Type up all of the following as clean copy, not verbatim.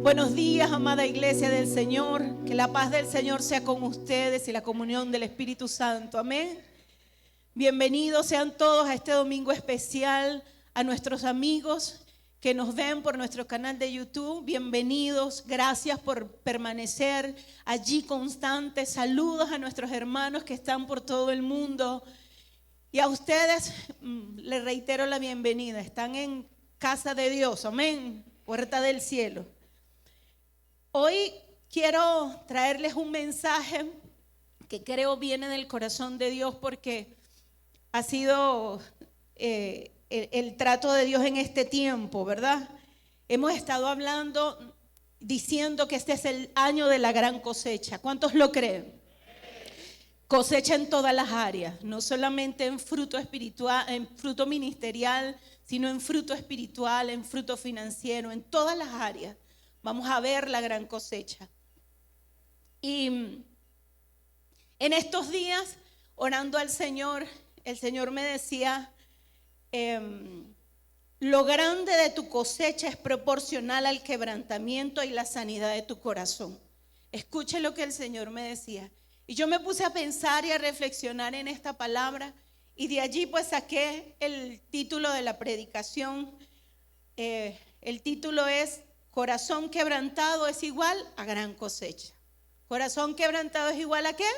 Buenos días, amada iglesia del Señor. Que la paz del Señor sea con ustedes y la comunión del Espíritu Santo. Amén. Bienvenidos sean todos a este domingo especial. A nuestros amigos que nos ven por nuestro canal de YouTube, bienvenidos. Gracias por permanecer allí constantes. Saludos a nuestros hermanos que están por todo el mundo. Y a ustedes les reitero la bienvenida. Están en casa de Dios. Amén. Puerta del cielo. Hoy quiero traerles un mensaje que creo viene del corazón de Dios porque ha sido el trato de Dios en este tiempo, ¿verdad? Hemos estado hablando, diciendo que este es el año de la gran cosecha. ¿Cuántos lo creen? Cosecha en todas las áreas, no solamente en fruto espiritual, en fruto ministerial, sino en fruto espiritual, en fruto financiero, en todas las áreas. Vamos a ver la gran cosecha. Y en estos días, orando al Señor, el Señor me decía, lo grande de tu cosecha es proporcional al quebrantamiento y la sanidad de tu corazón. Escuche lo que el Señor me decía. Y yo me puse a pensar y a reflexionar en esta palabra, y de allí pues saqué el título de la predicación. El título es: corazón quebrantado es igual a gran cosecha. Corazón quebrantado es igual a ¿qué?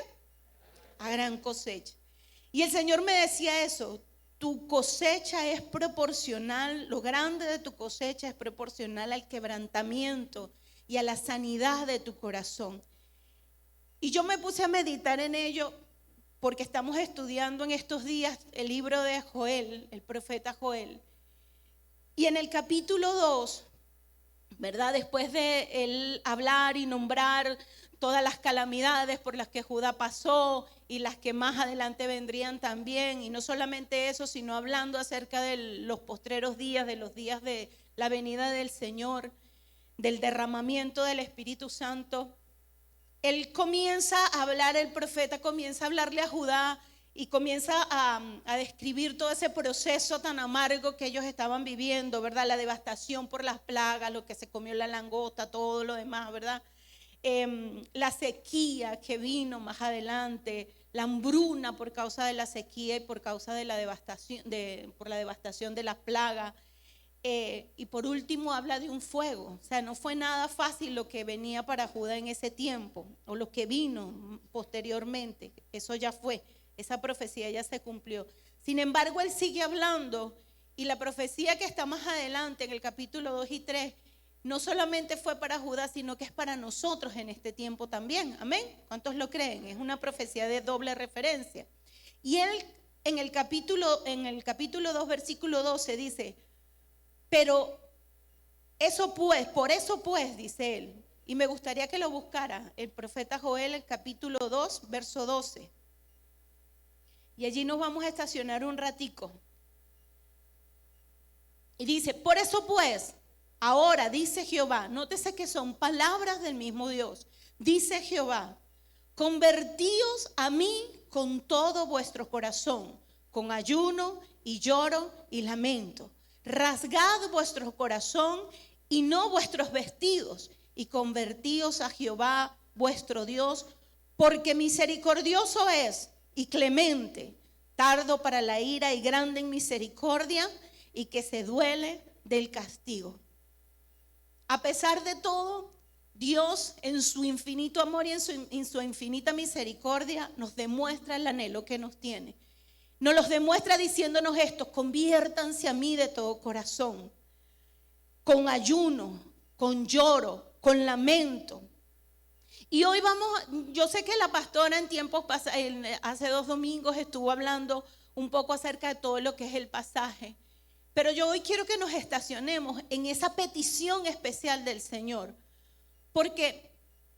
A gran cosecha. Y el Señor me decía eso: tu cosecha es proporcional, lo grande de tu cosecha es proporcional al quebrantamiento y a la sanidad de tu corazón. Y yo me puse a meditar en ello porque estamos estudiando en estos días el libro de Joel, el profeta Joel. Y en el capítulo 2, ¿verdad? Después de él hablar y nombrar todas las calamidades por las que Judá pasó y las que más adelante vendrían también, y no solamente eso, sino hablando acerca de los postreros días, de los días de la venida del Señor, del derramamiento del Espíritu Santo. Él comienza a hablar, el profeta comienza a hablarle a Judá y comienza a describir todo ese proceso tan amargo que ellos estaban viviendo, ¿verdad? La devastación por las plagas, lo que se comió la langosta, todo lo demás, ¿verdad? La sequía que vino más adelante, la hambruna por causa de la sequía y por causa de la devastación, por la devastación de las plagas. Y por último habla de un fuego. O sea, no fue nada fácil lo que venía para Judá en ese tiempo, o lo que vino posteriormente. Eso ya fue, esa profecía ya se cumplió. Sin embargo, él sigue hablando, y la profecía que está más adelante en el capítulo 2 y 3 no solamente fue para Judá, sino que es para nosotros en este tiempo también. Amén. ¿Cuántos lo creen? Es una profecía de doble referencia. Y él en el capítulo 2 versículo 12 dice: pero eso pues, por eso pues, dice él, y me gustaría que lo buscara el profeta Joel, el capítulo 2, verso 12. Y allí nos vamos a estacionar un ratico. Y dice: por eso pues, ahora dice Jehová, nótese que son palabras del mismo Dios. Dice Jehová: convertíos a mí con todo vuestro corazón, con ayuno y lloro y lamento. Rasgad vuestro corazón y no vuestros vestidos, y convertíos a Jehová vuestro Dios, porque misericordioso es y clemente, tardo para la ira y grande en misericordia, y que se duele del castigo. A pesar de todo, Dios en su infinito amor y en su infinita misericordia nos demuestra el anhelo que nos tiene. Nos los demuestra diciéndonos esto: conviértanse a mí de todo corazón, con ayuno, con lloro, con lamento. Y hoy yo sé que la pastora en tiempos pasados, hace 2 domingos estuvo hablando un poco acerca de todo lo que es el pasaje. Pero yo hoy quiero que nos estacionemos en esa petición especial del Señor, porque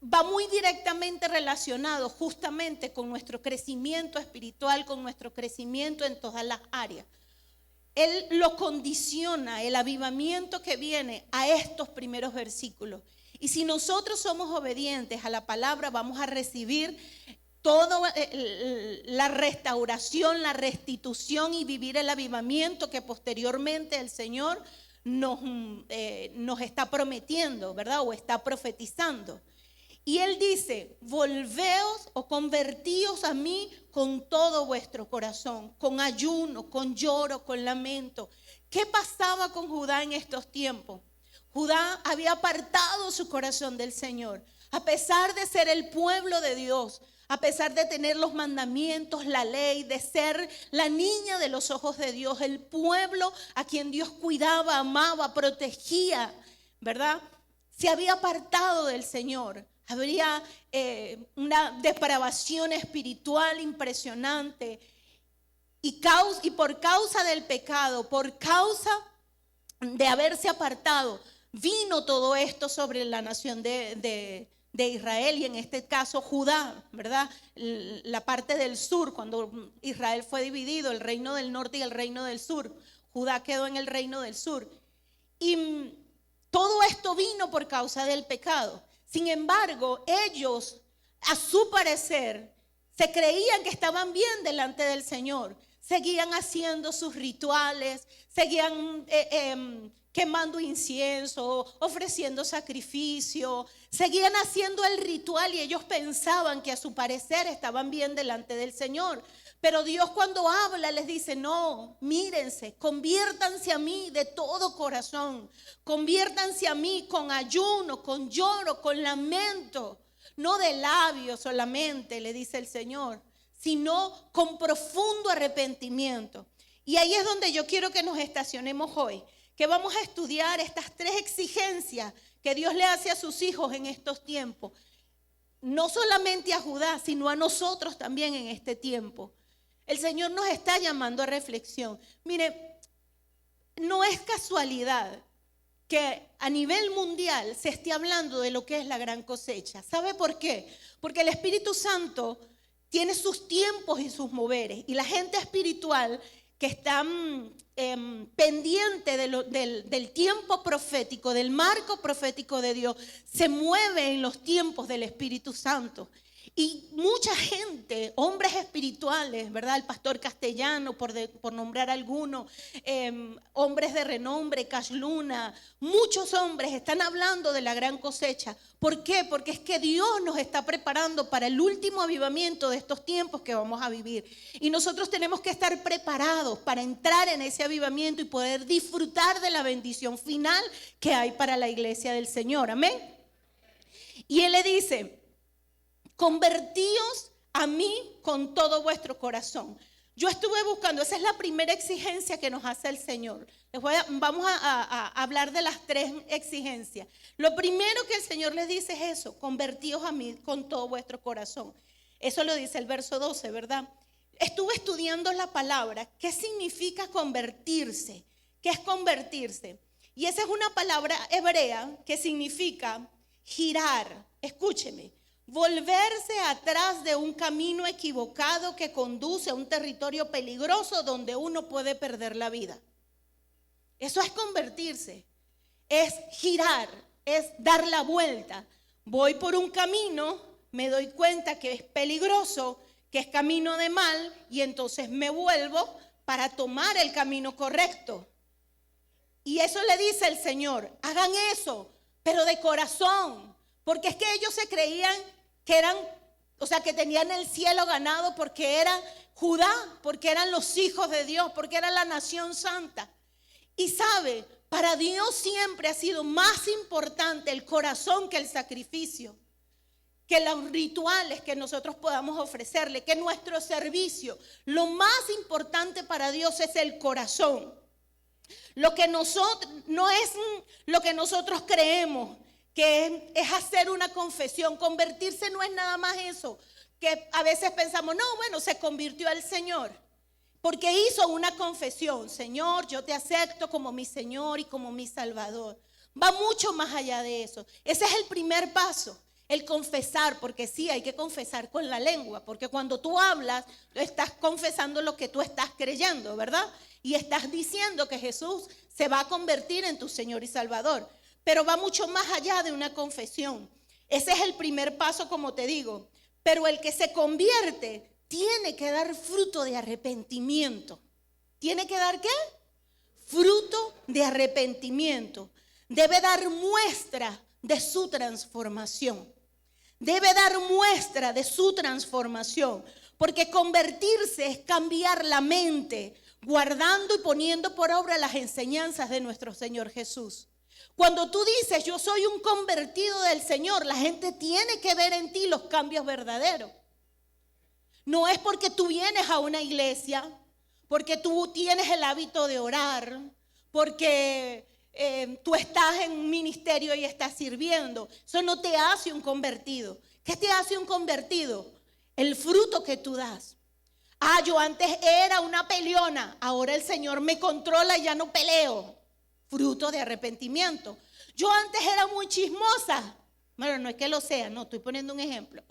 va muy directamente relacionado justamente con nuestro crecimiento espiritual, con nuestro crecimiento en todas las áreas. Él lo condiciona, el avivamiento que viene, a estos primeros versículos. Y si nosotros somos obedientes a la palabra, vamos a recibir toda la restauración, la restitución y vivir el avivamiento que posteriormente el Señor nos está prometiendo, ¿verdad? O está profetizando. Y él dice, volveos o convertíos a mí con todo vuestro corazón, con ayuno, con lloro, con lamento. ¿Qué pasaba con Judá en estos tiempos? Judá había apartado su corazón del Señor. A pesar de ser el pueblo de Dios, a pesar de tener los mandamientos, la ley, de ser la niña de los ojos de Dios, el pueblo a quien Dios cuidaba, amaba, protegía, ¿verdad? Se había apartado del Señor. Habría una depravación espiritual impresionante. Y por causa del pecado, por causa de haberse apartado, vino todo esto sobre la nación de Israel, y en este caso Judá, ¿verdad? La parte del sur, cuando Israel fue dividido, el reino del norte y el reino del sur. Judá quedó en el reino del sur. Y todo esto vino por causa del pecado. Sin embargo, ellos, a su parecer, se creían que estaban bien delante del Señor. Seguían haciendo sus rituales, seguían quemando incienso, ofreciendo sacrificio, seguían haciendo el ritual, y ellos pensaban que a su parecer estaban bien delante del Señor. Pero Dios, cuando habla, les dice: no, mírense, conviértanse a mí de todo corazón, conviértanse a mí con ayuno, con lloro, con lamento, no de labios solamente, le dice el Señor, sino con profundo arrepentimiento. Y ahí es donde yo quiero que nos estacionemos hoy, que vamos a estudiar estas 3 exigencias que Dios le hace a sus hijos en estos tiempos. No solamente a Judá, sino a nosotros también en este tiempo. El Señor nos está llamando a reflexión. Mire, no es casualidad que a nivel mundial se esté hablando de lo que es la gran cosecha. ¿Sabe por qué? Porque el Espíritu Santo tiene sus tiempos y sus moveres, y la gente espiritual que está pendiente del tiempo profético, del marco profético de Dios, se mueve en los tiempos del Espíritu Santo. Y mucha gente, hombres espirituales, ¿verdad? El pastor Castellano, por nombrar algunos, hombres de renombre, Cash Luna, muchos hombres están hablando de la gran cosecha. ¿Por qué? Porque es que Dios nos está preparando para el último avivamiento de estos tiempos que vamos a vivir. Y nosotros tenemos que estar preparados para entrar en ese avivamiento y poder disfrutar de la bendición final que hay para la iglesia del Señor. Amén. Y Él le dice: convertíos a mí con todo vuestro corazón. Yo estuve buscando, esa es la primera exigencia que nos hace el Señor. Vamos a hablar de las 3 exigencias. Lo primero que el Señor les dice es eso: convertíos a mí con todo vuestro corazón. Eso lo dice el verso 12, ¿verdad? Estuve estudiando la palabra. ¿Qué significa convertirse? ¿Qué es convertirse? Y esa es una palabra hebrea que significa girar. Escúcheme. Volverse atrás de un camino equivocado que conduce a un territorio peligroso donde uno puede perder la vida. Eso es convertirse, es girar, es dar la vuelta. Voy por un camino, me doy cuenta que es peligroso, que es camino de mal, y entonces me vuelvo para tomar el camino correcto. Y eso le dice el Señor: hagan eso, pero de corazón, porque es que ellos se creían que tenían el cielo ganado porque era Judá, porque eran los hijos de Dios, porque era la nación santa. Y sabe, para Dios siempre ha sido más importante el corazón que el sacrificio, que los rituales que nosotros podamos ofrecerle, que nuestro servicio. Lo más importante para Dios es el corazón. Lo que nosotros, no es lo que nosotros creemos que es hacer una confesión. Convertirse no es nada más eso, que a veces pensamos: no, bueno, se convirtió al Señor porque hizo una confesión. Señor, yo te acepto como mi Señor y como mi Salvador. Va mucho más allá de eso. Ese es el primer paso, el confesar, porque sí, hay que confesar con la lengua, porque cuando tú hablas, estás confesando lo que tú estás creyendo, ¿verdad? Y estás diciendo que Jesús se va a convertir en tu Señor y Salvador. Pero va mucho más allá de una confesión. Ese es el primer paso, como te digo. Pero el que se convierte tiene que dar fruto de arrepentimiento. ¿Tiene que dar qué? fruto de arrepentimiento. Debe dar muestra de su transformación. Debe dar muestra de su transformación. Porque convertirse es cambiar la mente, guardando y poniendo por obra las enseñanzas de nuestro Señor Jesús. Cuando tú dices, yo soy un convertido del Señor, la gente tiene que ver en ti los cambios verdaderos. No es porque tú vienes a una iglesia, porque tú tienes el hábito de orar, porque tú estás en un ministerio y estás sirviendo. Eso no te hace un convertido. ¿Qué te hace un convertido? El fruto que tú das. Yo antes era una peleona, ahora el Señor me controla y ya no peleo. Fruto de arrepentimiento. Yo antes era muy chismosa. Bueno, no es que lo sea, no, estoy poniendo un ejemplo.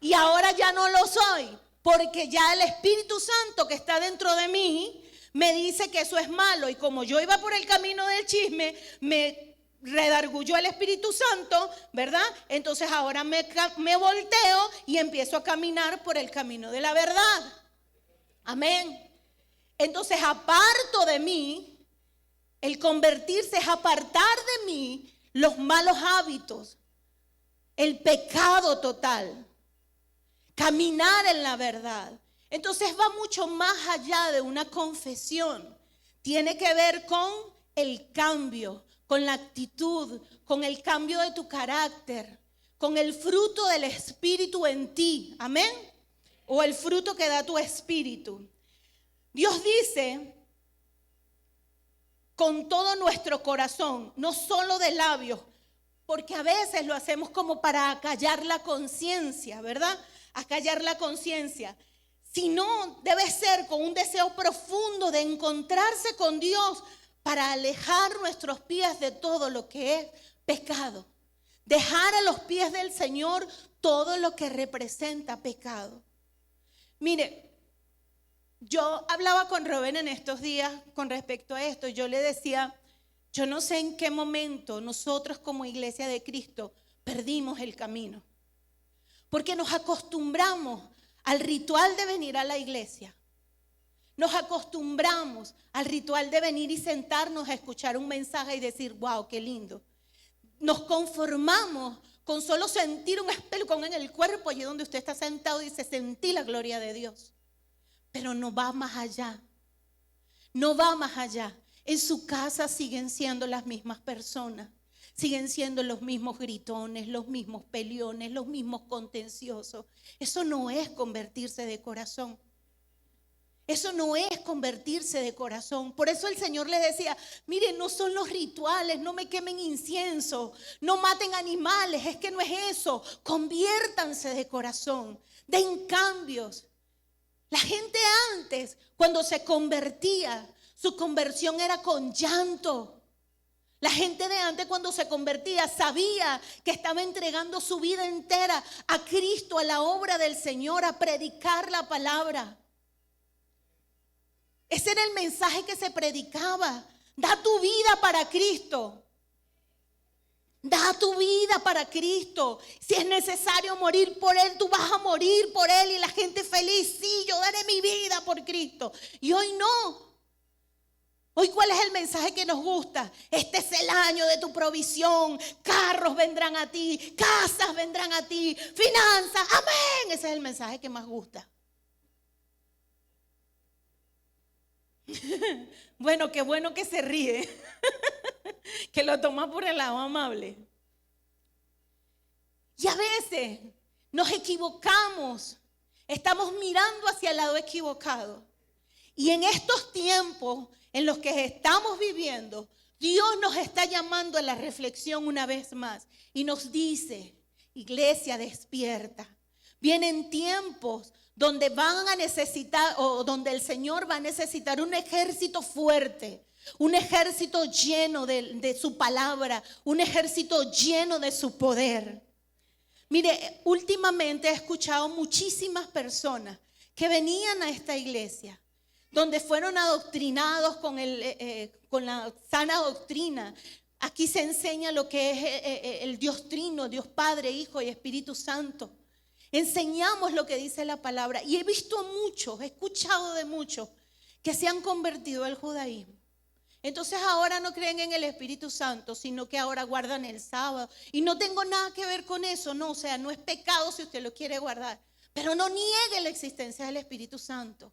Y ahora ya no lo soy, porque ya el Espíritu Santo que está dentro de mí me dice que eso es malo. Y como yo iba por el camino del chisme, me redargulló el Espíritu Santo, ¿verdad? Entonces ahora me volteo y empiezo a caminar por el camino de la verdad. Amén. Entonces aparto de mí. El convertirse es apartar de mí los malos hábitos, el pecado total, caminar en la verdad. Entonces va mucho más allá de una confesión. Tiene que ver con el cambio, con la actitud, con el cambio de tu carácter, con el fruto del Espíritu en ti. Amén. O el fruto que da tu espíritu. Dios dice, con todo nuestro corazón, no solo de labios, porque a veces lo hacemos como para acallar la conciencia, ¿verdad? Acallar la conciencia. Sino debe ser con un deseo profundo de encontrarse con Dios para alejar nuestros pies de todo lo que es pecado. Dejar a los pies del Señor todo lo que representa pecado. Mire, yo hablaba con Rubén en estos días con respecto a esto. Yo le decía, yo no sé en qué momento nosotros como Iglesia de Cristo perdimos el camino. Porque nos acostumbramos al ritual de venir a la iglesia. Nos acostumbramos al ritual de venir y sentarnos a escuchar un mensaje y decir, wow, qué lindo. Nos conformamos con solo sentir un espelcón en el cuerpo, allí donde usted está sentado y dice, sentí la gloria de Dios. Pero no va más allá. No va más allá. En su casa siguen siendo las mismas personas. Siguen siendo los mismos gritones, los mismos peleones, los mismos contenciosos. Eso no es convertirse de corazón. Eso no es convertirse de corazón. Por eso el Señor les decía, miren, no son los rituales, no me quemen incienso, no maten animales, es que no es eso. Conviértanse de corazón, den cambios. La gente antes, cuando se convertía, su conversión era con llanto. La gente de antes cuando se convertía sabía que estaba entregando su vida entera a Cristo, a la obra del Señor, a predicar la palabra. Ese era el mensaje que se predicaba. Da tu vida para Cristo. Da tu vida para Cristo. Si es necesario morir por Él, tú vas a morir por Él. Y la gente feliz, sí, yo daré mi vida por Cristo. Y hoy no. Hoy, ¿cuál es el mensaje que nos gusta? Este es el año de tu provisión. Carros vendrán a ti, casas vendrán a ti, finanzas, amén. Ese es el mensaje que más gusta. Bueno que se ríe, que lo toma por el lado amable. Y a veces nos equivocamos, estamos mirando hacia el lado equivocado. Y en estos tiempos en los que estamos viviendo, Dios nos está llamando a la reflexión una vez más y nos dice, iglesia, despierta. Vienen tiempos donde van a necesitar, o donde el Señor va a necesitar un ejército fuerte, un ejército lleno de su palabra, un ejército lleno de su poder. Mire, últimamente he escuchado muchísimas personas que venían a esta iglesia, donde fueron adoctrinados con la sana doctrina. Aquí se enseña lo que es el Dios Trino, Dios Padre, Hijo y Espíritu Santo. Enseñamos lo que dice la palabra. Y he visto muchos, he escuchado de muchos que se han convertido al judaísmo. Entonces ahora no creen en el Espíritu Santo, sino que ahora guardan el sábado. Y no tengo nada que ver con eso, no, o sea, no es pecado si usted lo quiere guardar. Pero no niegue la existencia del Espíritu Santo.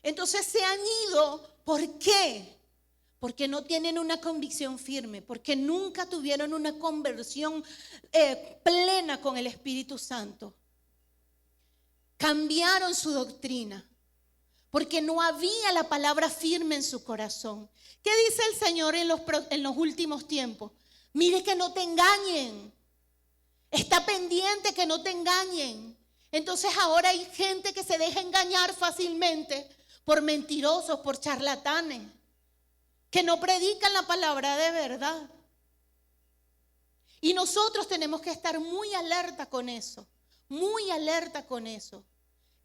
Entonces se han ido, ¿por qué? Porque no tienen una convicción firme, porque nunca tuvieron una conversión plena con el Espíritu Santo. Cambiaron su doctrina, porque no había la palabra firme en su corazón. ¿Qué dice el Señor en los últimos tiempos? Mire que no te engañen. Está pendiente que no te engañen. Entonces ahora hay gente que se deja engañar fácilmente por mentirosos, por charlatanes, que no predican la palabra de verdad. Y nosotros tenemos que estar muy alerta con eso, muy alerta con eso,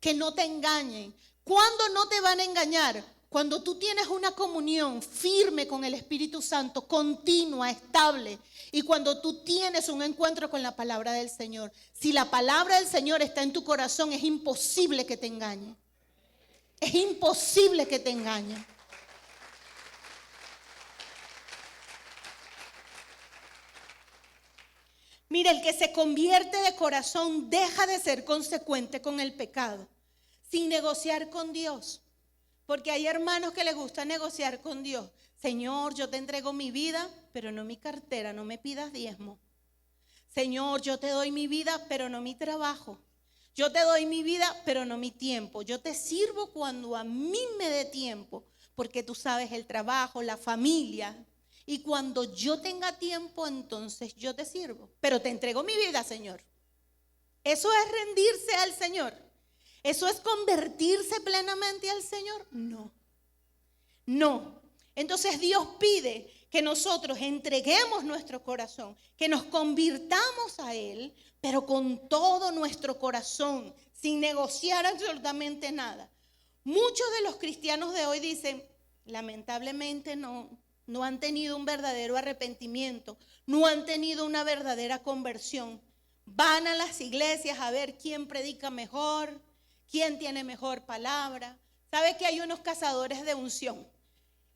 que no te engañen. ¿Cuándo no te van a engañar? Cuando tú tienes una comunión firme con el Espíritu Santo, continua, estable, y cuando tú tienes un encuentro con la palabra del Señor. Si la palabra del Señor está en tu corazón, es imposible que te engañe. Es imposible que te engañe. Mira, el que se convierte de corazón deja de ser consecuente con el pecado, sin negociar con Dios. Porque hay hermanos que les gusta negociar con Dios. Señor, yo te entrego mi vida, pero no mi cartera, no me pidas diezmo. Señor, yo te doy mi vida, pero no mi trabajo. Yo te doy mi vida, pero no mi tiempo. Yo te sirvo cuando a mí me dé tiempo, porque tú sabes el trabajo, la familia. Y cuando yo tenga tiempo, entonces yo te sirvo. Pero te entrego mi vida, Señor. ¿Eso es rendirse al Señor? ¿Eso es convertirse plenamente al Señor? No. No. Entonces Dios pide que nosotros entreguemos nuestro corazón, que nos convirtamos a Él, pero con todo nuestro corazón, sin negociar absolutamente nada. Muchos de los cristianos de hoy dicen, lamentablemente no han tenido un verdadero arrepentimiento, no han tenido una verdadera conversión. Van a las iglesias a ver quién predica mejor, quién tiene mejor palabra. ¿Sabe que hay unos cazadores de unción?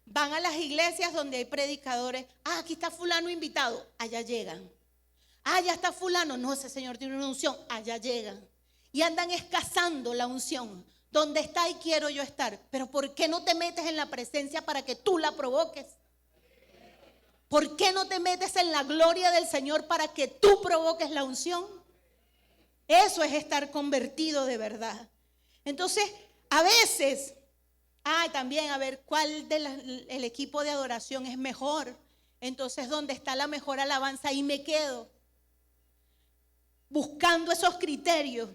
Van a las iglesias donde hay predicadores. Aquí está fulano invitado, allá llegan. Ya está fulano, no, ese señor tiene una unción, allá llegan. Y andan escazando la unción. ¿Dónde está y quiero yo estar? Pero ¿por qué no te metes en la presencia para que tú la provoques? ¿Por qué no te metes en la gloria del Señor para que tú provoques la unción? Eso es estar convertido de verdad. Entonces, a veces, también a ver cuál del equipo de adoración es mejor. Entonces, ¿dónde está la mejor alabanza? Ahí me quedo. Buscando esos criterios.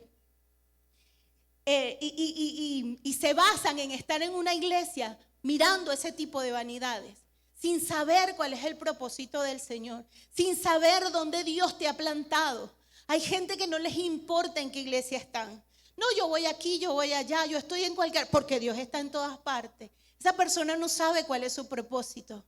Y se basan en estar en una iglesia mirando ese tipo de vanidades, sin saber cuál es el propósito del Señor, sin saber dónde Dios te ha plantado. Hay gente que no les importa en qué iglesia están. No, yo voy aquí, yo voy allá, yo estoy en cualquier, porque Dios está en todas partes. Esa persona no sabe cuál es su propósito.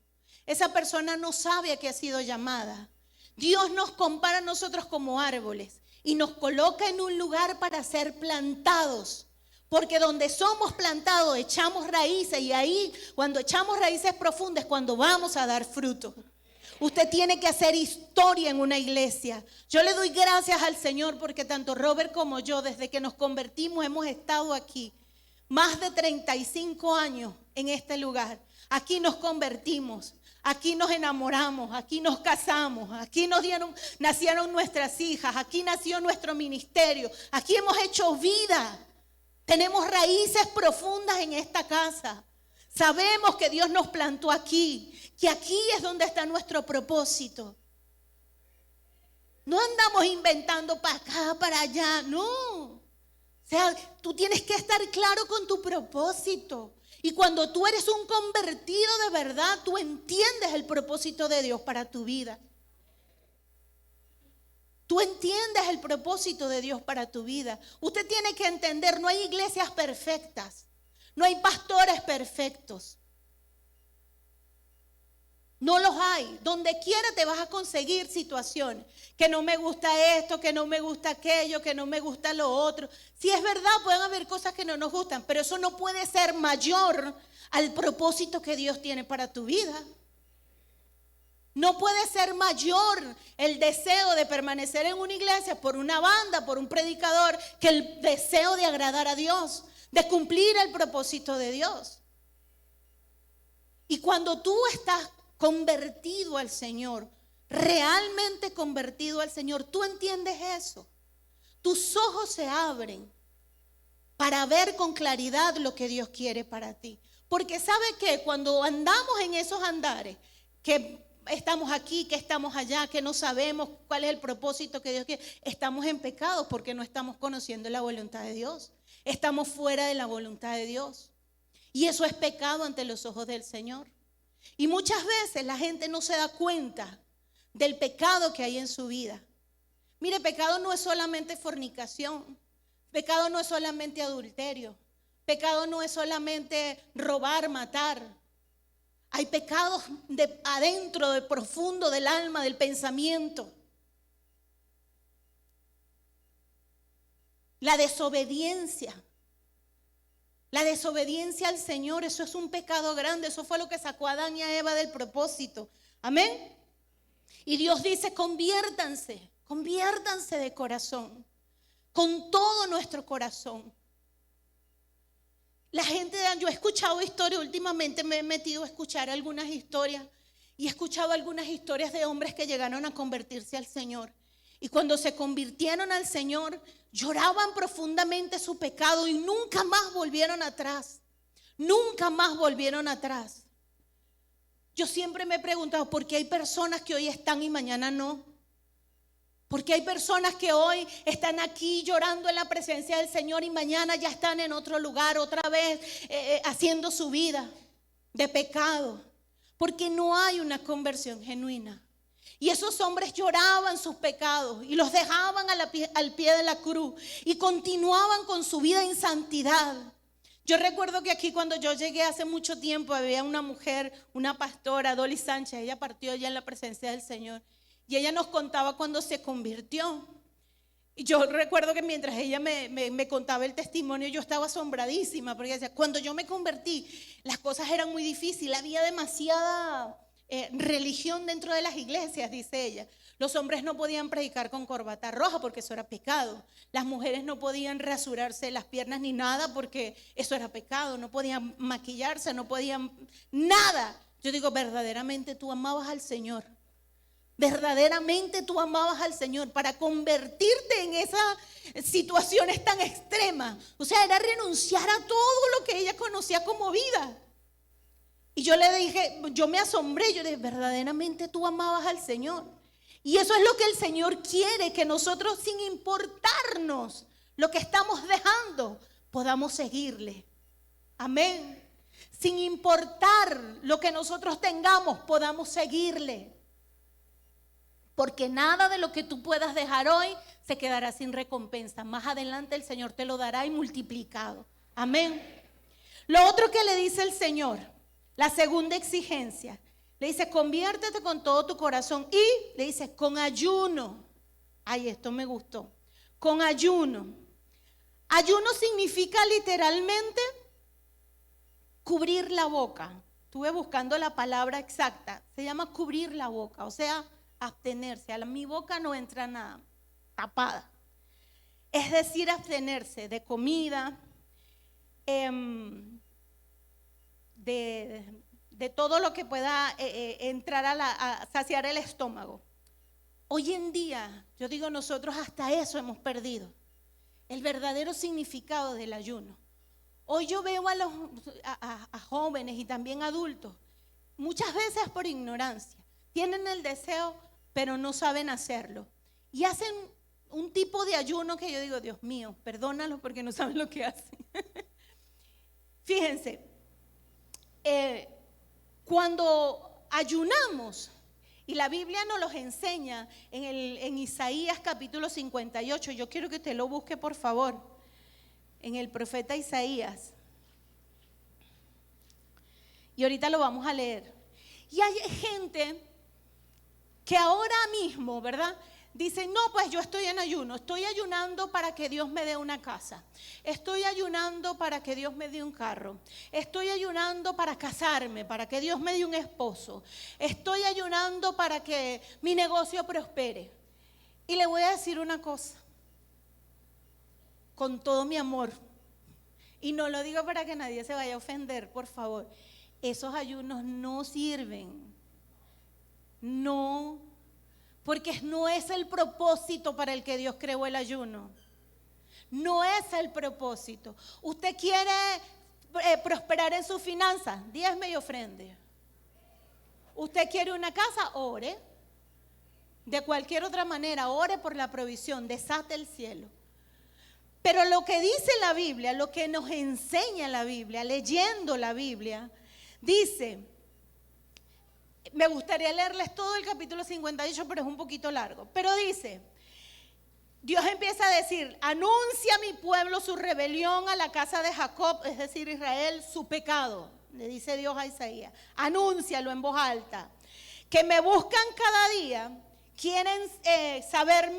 Esa persona no sabe a qué ha sido llamada. Dios nos compara a nosotros como árboles y nos coloca en un lugar para ser plantados. Porque donde somos plantados echamos raíces, y ahí cuando echamos raíces profundas es cuando vamos a dar fruto. Usted tiene que hacer historia en una iglesia. Yo le doy gracias al Señor porque tanto Robert como yo, desde que nos convertimos, hemos estado aquí. Más de 35 años en este lugar. Aquí nos convertimos, aquí nos enamoramos, aquí nos casamos, aquí nacieron nuestras hijas, aquí nació nuestro ministerio, aquí hemos hecho vida. Tenemos raíces profundas en esta casa. Sabemos que Dios nos plantó aquí, que aquí es donde está nuestro propósito. No andamos inventando para acá, para allá, no. O sea, tú tienes que estar claro con tu propósito. Y cuando tú eres un convertido de verdad, tú entiendes el propósito de Dios para tu vida. Tú entiendes el propósito de Dios para tu vida. Usted tiene que entender, no hay iglesias perfectas. No hay pastores perfectos. No los hay. Donde quiera te vas a conseguir situaciones. Que no me gusta esto, que no me gusta aquello, que no me gusta lo otro. Si es verdad, pueden haber cosas que no nos gustan, pero eso no puede ser mayor al propósito que Dios tiene para tu vida. No puede ser mayor el deseo de permanecer en una iglesia por una banda, por un predicador, que el deseo de agradar a Dios, de cumplir el propósito de Dios. Y cuando tú estás convertido al Señor, realmente convertido al Señor, tú entiendes eso. Tus ojos se abren para ver con claridad lo que Dios quiere para ti. Porque ¿sabe qué? Cuando andamos en esos andares, que estamos aquí, que estamos allá, que no sabemos cuál es el propósito que Dios quiere, estamos en pecado porque no estamos conociendo la voluntad de Dios. Estamos fuera de la voluntad de Dios. Y eso es pecado ante los ojos del Señor. Y muchas veces la gente no se da cuenta del pecado que hay en su vida. Mire, pecado no es solamente fornicación. Pecado no es solamente adulterio. Pecado no es solamente robar, matar. Hay pecados de adentro, de profundo del alma, del pensamiento. La desobediencia. La desobediencia al Señor, eso es un pecado grande. Eso fue lo que sacó a Adán y a Eva del propósito. Amén. Y Dios dice, conviértanse de corazón, con todo nuestro corazón. La gente, yo he escuchado historias, últimamente me he metido a escuchar algunas historias y he escuchado algunas historias de hombres que llegaron a convertirse al Señor. Y cuando se convirtieron al Señor, lloraban profundamente su pecado y nunca más volvieron atrás. Nunca más volvieron atrás. Yo siempre me he preguntado, ¿por qué hay personas que hoy están y mañana no? Porque hay personas que hoy están aquí llorando en la presencia del Señor y mañana ya están en otro lugar, otra vez haciendo su vida de pecado. Porque no hay una conversión genuina. Y esos hombres lloraban sus pecados y los dejaban al pie de la cruz y continuaban con su vida en santidad. Yo recuerdo que aquí cuando yo llegué hace mucho tiempo había una mujer, una pastora, Dolly Sánchez, ella partió ya en la presencia del Señor. Y ella nos contaba cuando se convirtió. Y yo recuerdo que mientras ella me contaba el testimonio, yo estaba asombradísima. Porque ella decía, cuando yo me convertí, las cosas eran muy difíciles. Había demasiada religión dentro de las iglesias, dice ella. Los hombres no podían predicar con corbata roja porque eso era pecado. Las mujeres no podían rasurarse las piernas ni nada porque eso era pecado. No podían maquillarse, no podían nada. Yo digo, verdaderamente tú amabas al Señor. Verdaderamente tú amabas al Señor para convertirte en esas situaciones tan extremas. O sea, era renunciar a todo lo que ella conocía como vida. Y yo le dije, yo me asombré, yo dije, verdaderamente tú amabas al Señor. Y eso es lo que el Señor quiere, que nosotros sin importarnos lo que estamos dejando, podamos seguirle. Amén. Sin importar lo que nosotros tengamos, podamos seguirle. Porque nada de lo que tú puedas dejar hoy se quedará sin recompensa. Más adelante el Señor te lo dará y multiplicado. Amén. Lo otro que le dice el Señor, la segunda exigencia, le dice, conviértete con todo tu corazón. Y le dice, con ayuno. Ay, esto me gustó. Con ayuno. Ayuno significa literalmente cubrir la boca. Estuve buscando la palabra exacta. Se llama cubrir la boca, o sea, abstenerse. A mi boca no entra nada, tapada. Es decir, abstenerse de comida, de todo lo que pueda entrar a saciar el estómago. Hoy en día, yo digo, nosotros hasta eso hemos perdido. El verdadero significado del ayuno. Hoy yo veo a jóvenes y también adultos, muchas veces por ignorancia, tienen el deseo, pero no saben hacerlo. Y hacen un tipo de ayuno que yo digo, Dios mío, perdónalos porque no saben lo que hacen. Fíjense, cuando ayunamos, y la Biblia nos los enseña en Isaías capítulo 58, yo quiero que usted lo busque por favor, en el profeta Isaías. Y ahorita lo vamos a leer. Y hay gente que ahora mismo, ¿verdad?, dicen, no, pues yo estoy en ayuno, estoy ayunando para que Dios me dé una casa, estoy ayunando para que Dios me dé un carro, estoy ayunando para casarme, para que Dios me dé un esposo, estoy ayunando para que mi negocio prospere. Y le voy a decir una cosa, con todo mi amor, y no lo digo para que nadie se vaya a ofender, por favor, esos ayunos no sirven, no, porque no es el propósito para el que Dios creó el ayuno. No es el propósito. Usted quiere prosperar en sus finanzas, diezme y ofrende. Usted quiere una casa, ore. De cualquier otra manera, ore por la provisión, desate el cielo. Pero lo que dice la Biblia, lo que nos enseña la Biblia, leyendo la Biblia, dice, me gustaría leerles todo el capítulo 58, pero es un poquito largo. Pero dice, Dios empieza a decir, anuncia a mi pueblo su rebelión, a la casa de Jacob, es decir, Israel, su pecado. Le dice Dios a Isaías, anúncialo en voz alta. Que me buscan cada día, quieren saber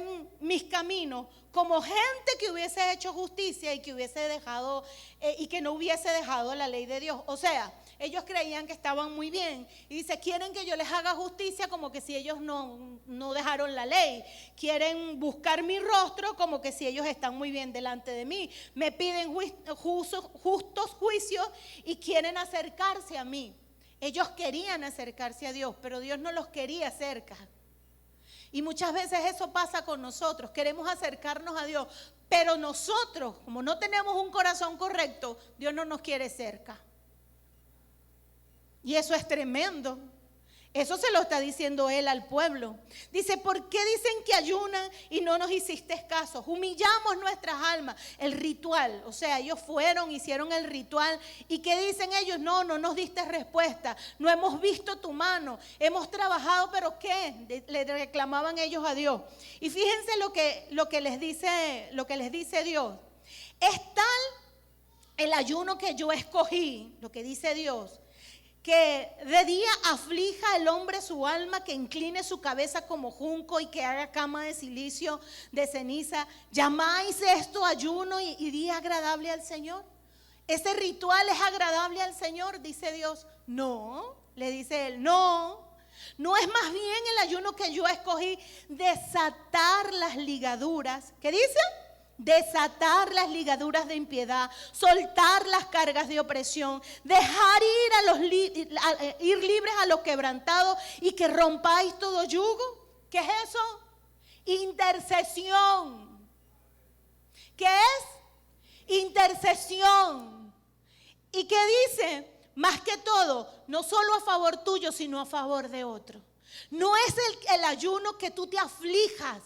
mis caminos, como gente que hubiese hecho justicia y que hubiese dejado, y que no hubiese dejado la ley de Dios. O sea, ellos creían que estaban muy bien. Y dice, quieren que yo les haga justicia como que si ellos no dejaron la ley. Quieren buscar mi rostro como que si ellos están muy bien delante de mí. Me piden justos juicios y quieren acercarse a mí. Ellos querían acercarse a Dios, pero Dios no los quería cerca. Y muchas veces eso pasa con nosotros. Queremos acercarnos a Dios, pero nosotros, como no tenemos un corazón correcto, Dios no nos quiere cerca. Y eso es tremendo. Eso se lo está diciendo él al pueblo. Dice, ¿por qué dicen que ayunan y no nos hiciste caso? Humillamos nuestras almas. El ritual, o sea, ellos fueron, hicieron el ritual. ¿Y qué dicen ellos? No nos diste respuesta. No hemos visto tu mano. Hemos trabajado, pero ¿qué? Le reclamaban ellos a Dios. Y fíjense lo que les dice Dios. Es tal el ayuno que yo escogí, lo que dice Dios, que de día aflija el hombre su alma, que incline su cabeza como junco y que haga cama de silicio, de ceniza. ¿Llamáis esto ayuno y día agradable al Señor? ¿Ese ritual es agradable al Señor? Dice Dios. No, le dice él, no es más bien el ayuno que yo escogí, desatar las ligaduras. ¿Qué dice? Desatar las ligaduras de impiedad, soltar las cargas de opresión, dejar ir libres a los quebrantados y que rompáis todo yugo. ¿Qué es eso? Intercesión. ¿Qué es? Intercesión. ¿Y qué dice? Más que todo, no solo a favor tuyo, sino a favor de otro. No es el ayuno que tú te aflijas.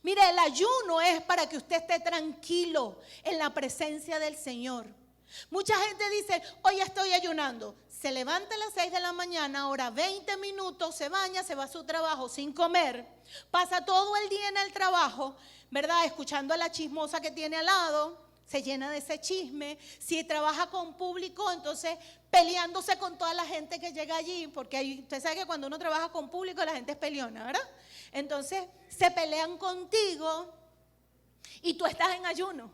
Mire, el ayuno es para que usted esté tranquilo en la presencia del Señor. Mucha gente dice, hoy estoy ayunando. Se levanta a las 6 de la mañana, ora 20 minutos, se baña, se va a su trabajo sin comer. Pasa todo el día en el trabajo, ¿verdad? Escuchando a la chismosa que tiene al lado. Se llena de ese chisme. Si trabaja con público, entonces peleándose con toda la gente que llega allí, porque usted sabe que cuando uno trabaja con público la gente es peleona, ¿verdad? Entonces se pelean contigo y tú estás en ayuno.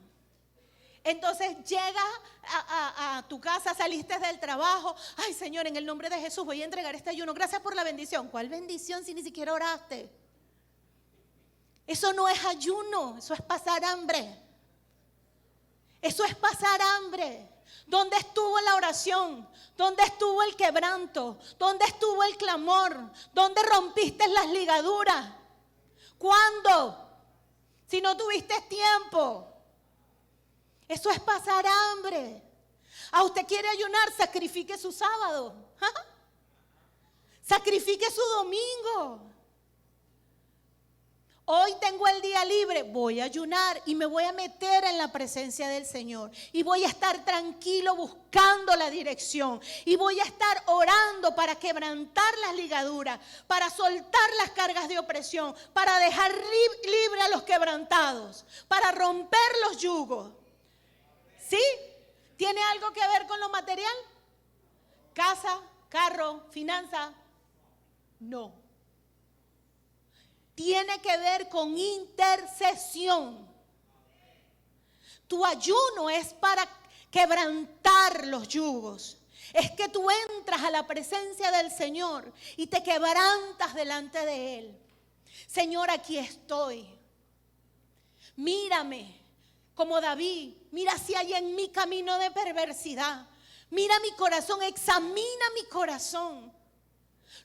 Entonces llegas a tu casa, saliste del trabajo. Ay, Señor, en el nombre de Jesús voy a entregar este ayuno. Gracias por la bendición. ¿Cuál bendición si ni siquiera oraste? Eso no es ayuno, eso es pasar hambre. Eso es pasar hambre. ¿Dónde estuvo la oración? ¿Dónde estuvo el quebranto? ¿Dónde estuvo el clamor? ¿Dónde rompiste las ligaduras? ¿Cuándo? Si no tuviste tiempo. Eso es pasar hambre. ¿A usted quiere ayunar? Sacrifique su sábado. Sacrifique su domingo. Hoy tengo el día libre, voy a ayunar y me voy a meter en la presencia del Señor. Y voy a estar tranquilo buscando la dirección. Y voy a estar orando para quebrantar las ligaduras, para soltar las cargas de opresión, para dejar libre a los quebrantados, para romper los yugos. ¿Sí? ¿Tiene algo que ver con lo material? ¿Casa, carro, finanza? No. tiene que ver con intercesión. Tu ayuno es para quebrantar los yugos. Es que tú entras a la presencia del Señor y te quebrantas delante de Él. Señor, aquí estoy. Mírame como David. Mira si hay en mí camino de perversidad. Mira mi corazón, examina mi corazón.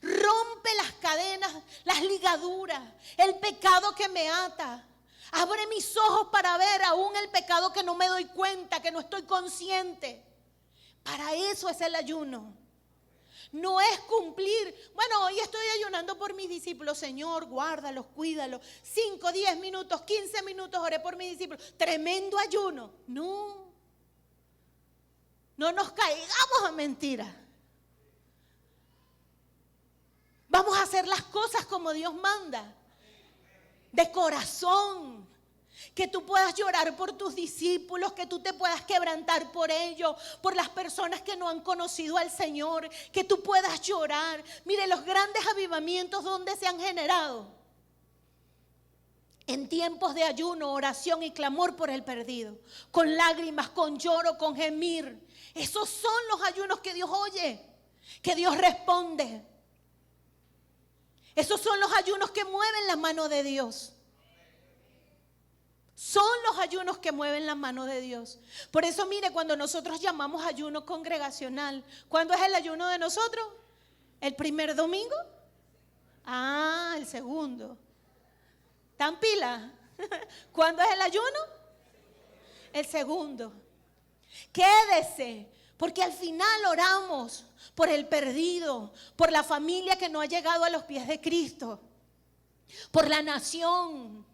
Rompe las cadenas, las ligaduras, el pecado que me ata. Abre mis ojos para ver aún el pecado que no me doy cuenta, que no estoy consciente. Para eso es el ayuno. No es cumplir, bueno, hoy estoy ayunando por mis discípulos. Señor, guárdalos, cuídalos. 5, 10 minutos, 15 minutos oré por mis discípulos. Tremendo ayuno. No nos caigamos a mentiras. Vamos a hacer las cosas como Dios manda. De corazón. Que tú puedas llorar por tus discípulos, que tú te puedas quebrantar por ellos, por las personas que no han conocido al Señor, que tú puedas llorar. Mire los grandes avivamientos donde se han generado. En tiempos de ayuno, oración y clamor por el perdido. Con lágrimas, con lloro, con gemir. Esos son los ayunos que Dios oye, que Dios responde. Esos son los ayunos que mueven la mano de Dios. Son los ayunos que mueven la mano de Dios. Por eso mire, cuando nosotros llamamos ayuno congregacional, ¿cuándo es el ayuno de nosotros? ¿El primer domingo? Ah, el segundo. ¿Tan pila? ¿Cuándo es el ayuno? El segundo. Quédese, porque al final oramos por el perdido, por la familia que no ha llegado a los pies de Cristo, por la nación.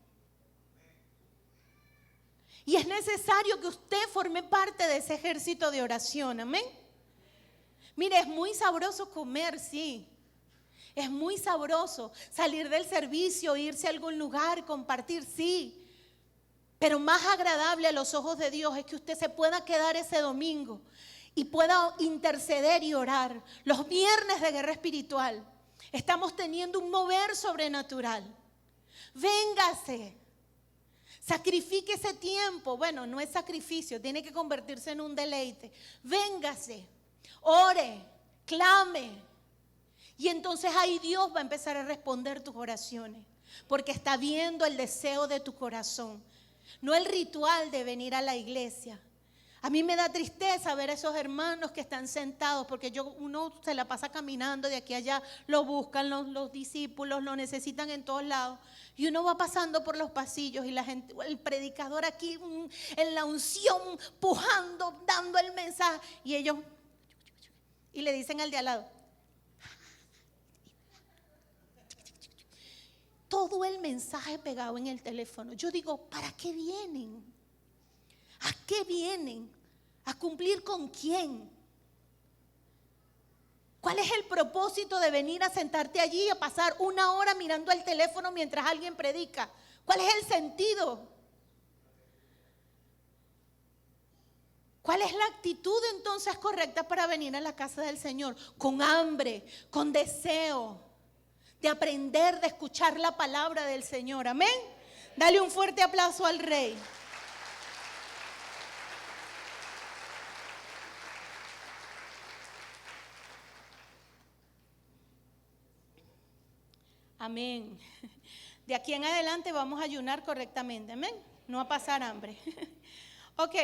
Y es necesario que usted forme parte de ese ejército de oración, amén. Mire, es muy sabroso comer, sí. Es muy sabroso salir del servicio, irse a algún lugar, compartir, sí. Pero más agradable a los ojos de Dios es que usted se pueda quedar ese domingo y pueda interceder y orar. Los viernes de guerra espiritual estamos teniendo un mover sobrenatural. Véngase. Sacrifique ese tiempo. Bueno, no es sacrificio, tiene que convertirse en un deleite. Véngase, ore, clame. Y entonces ahí Dios va a empezar a responder tus oraciones. Porque está viendo el deseo de tu corazón. No el ritual de venir a la iglesia. A mí me da tristeza ver a esos hermanos que están sentados, porque uno se la pasa caminando de aquí a allá, lo buscan los discípulos, lo necesitan en todos lados. Y uno va pasando por los pasillos y la gente, el predicador aquí en la unción, pujando, dando el mensaje. Y ellos, y le dicen al de al lado. Todo el mensaje pegado en el teléfono. Yo digo, ¿para qué vienen? ¿A qué vienen? ¿A cumplir con quién? ¿Cuál es el propósito de venir a sentarte allí y a pasar 1 hora mirando el teléfono mientras alguien predica? ¿Cuál es el sentido? ¿Cuál es la actitud entonces correcta para venir a la casa del Señor? Con hambre, con deseo de aprender, de escuchar la palabra del Señor. Amén. Dale un fuerte aplauso al Rey. Amén. De aquí en adelante vamos a ayunar correctamente. Amén. No a pasar hambre. Ok.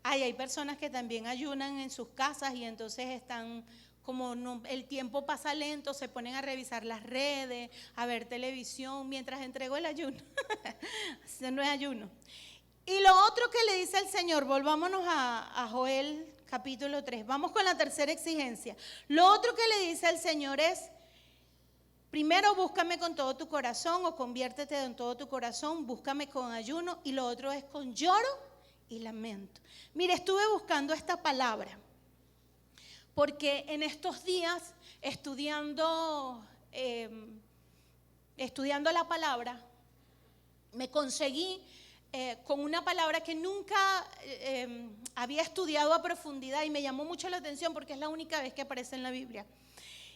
Hay personas que también ayunan en sus casas y entonces están, como el tiempo pasa lento, se ponen a revisar las redes, a ver televisión mientras entrego el ayuno. Eso no es ayuno. Y lo otro que le dice el Señor, volvámonos a Joel capítulo 3. Vamos con la tercera exigencia. Lo otro que le dice el Señor es, primero búscame con todo tu corazón o conviértete en todo tu corazón, búscame con ayuno, y lo otro es con lloro y lamento. Mire, estuve buscando esta palabra porque en estos días estudiando la palabra me conseguí con una palabra que nunca había estudiado a profundidad y me llamó mucho la atención porque es la única vez que aparece en la Biblia.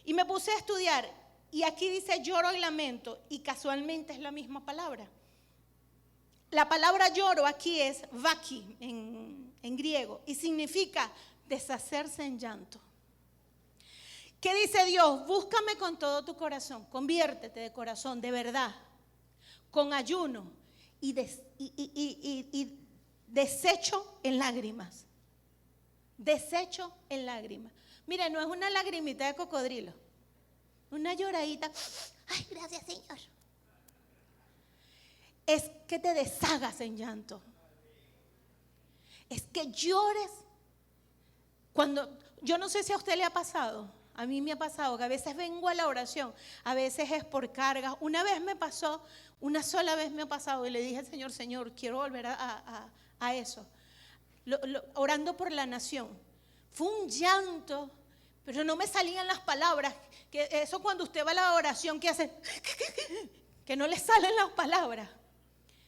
Y me puse a estudiar y aquí dice lloro y lamento, y casualmente es la misma palabra. La palabra lloro aquí es vaki en griego y significa deshacerse en llanto. ¿Qué dice Dios? Búscame con todo tu corazón, conviértete de corazón, de verdad, con ayuno y desecho en lágrimas. Desecho en lágrimas. Mira, no es una lagrimita de cocodrilo, una lloradita. Ay, gracias, Señor. Es que te deshagas en llanto. Es que llores. Cuando, yo no sé si a usted le ha pasado, a mí me ha pasado que a veces vengo a la oración, a veces es por cargas. Una vez me pasó, una sola vez me ha pasado y le dije al Señor, Señor, quiero volver a eso. Orando por la nación. Fue un llanto, pero no me salían las palabras. Que eso cuando usted va a la oración, que hace? Que no le salen las palabras.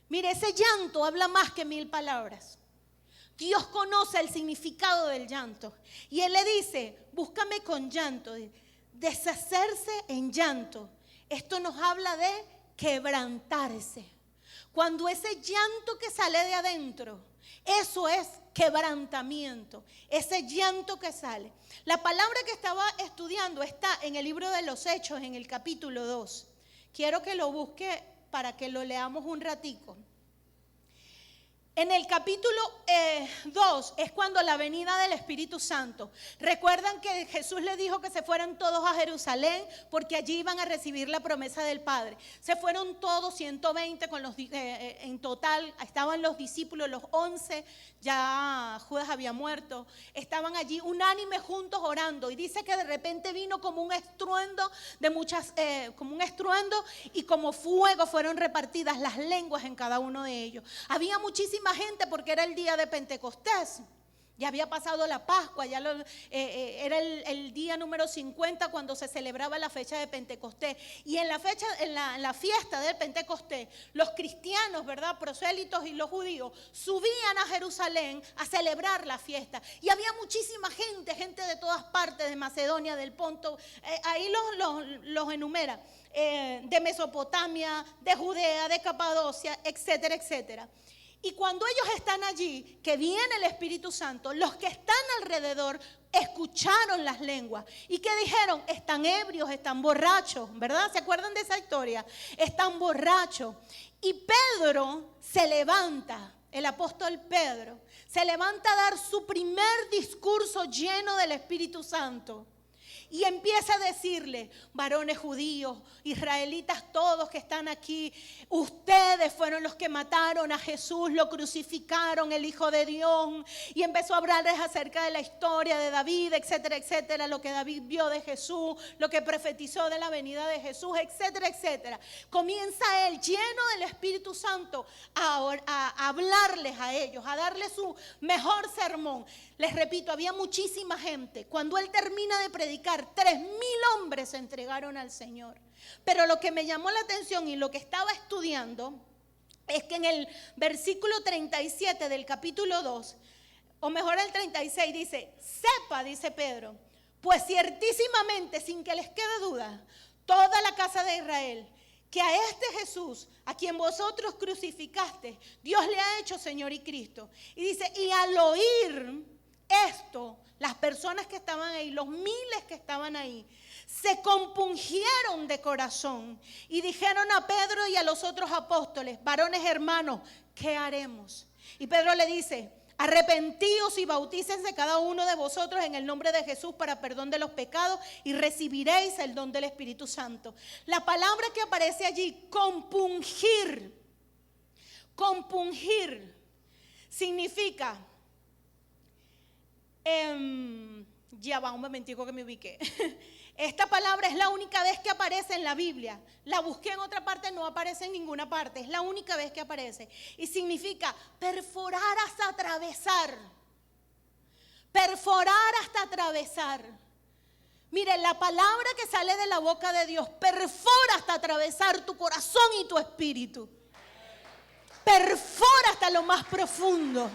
Mire, ese llanto habla más que 1000 palabras. Dios conoce el significado del llanto. Y Él le dice, búscame con llanto. Deshacerse en llanto. Esto nos habla de quebrantarse. Cuando ese llanto que sale de adentro, eso es quebrantamiento. Ese llanto que sale. La palabra que estaba estudiando está en el libro de los Hechos, en el capítulo 2. Quiero que lo busque para que lo leamos un ratico. En el capítulo 2 es cuando la venida del Espíritu Santo. Recuerdan que Jesús les dijo que se fueran todos a Jerusalén porque allí iban a recibir la promesa del Padre. Se fueron todos, 120 en total. Estaban los discípulos, los 11, ya Judas había muerto. Estaban allí unánimes juntos orando. Y dice que de repente vino como un estruendo como un estruendo y como fuego fueron repartidas las lenguas en cada uno de ellos. Había muchísima gente porque era el día de Pentecostés. Ya había pasado la Pascua, era el día número 50 cuando se celebraba la fecha de Pentecostés. Y en la fiesta del Pentecostés, los cristianos, ¿verdad?, prosélitos y los judíos, subían a Jerusalén a celebrar la fiesta. Y había muchísima gente de todas partes, de Macedonia, del Ponto, ahí los enumera, de Mesopotamia, de Judea, de Capadocia, etcétera, etcétera. Y cuando ellos están allí, que viene el Espíritu Santo, los que están alrededor escucharon las lenguas. ¿Y qué dijeron? Están ebrios, están borrachos, ¿verdad? ¿Se acuerdan de esa historia? Están borrachos. Y Pedro se levanta, el apóstol Pedro, se levanta a dar su primer discurso lleno del Espíritu Santo. Y empieza a decirle, varones judíos, israelitas todos que están aquí, ustedes fueron los que mataron a Jesús, lo crucificaron, el Hijo de Dios. Y empezó a hablarles acerca de la historia de David, etcétera, etcétera, lo que David vio de Jesús, lo que profetizó de la venida de Jesús, etcétera, etcétera. Comienza él, lleno del Espíritu Santo, a hablarles a ellos, a darles su mejor sermón. Les repito, había muchísima gente. Cuando él termina de predicar, 3,000 hombres se entregaron al Señor. Pero lo que me llamó la atención y lo que estaba estudiando es que en el versículo 37 del capítulo 2, o mejor el 36, dice, sepa, dice Pedro, pues ciertísimamente, sin que les quede duda, toda la casa de Israel, que a este Jesús, a quien vosotros crucificaste, Dios le ha hecho Señor y Cristo. Y dice, y al oír esto, las personas que estaban ahí, los miles que estaban ahí, se compungieron de corazón y dijeron a Pedro y a los otros apóstoles, varones hermanos, ¿qué haremos? Y Pedro le dice, arrepentíos y bautícense cada uno de vosotros en el nombre de Jesús para perdón de los pecados y recibiréis el don del Espíritu Santo. La palabra que aparece allí, compungir, significa, ya va un momentico que me ubiqué. Esta palabra es la única vez que aparece en la Biblia. La busqué en otra parte, no aparece en ninguna parte. Es la única vez que aparece. Y significa perforar hasta atravesar. Perforar hasta atravesar. Mire, la palabra que sale de la boca de Dios perfora hasta atravesar tu corazón y tu espíritu. Perfora hasta lo más profundo.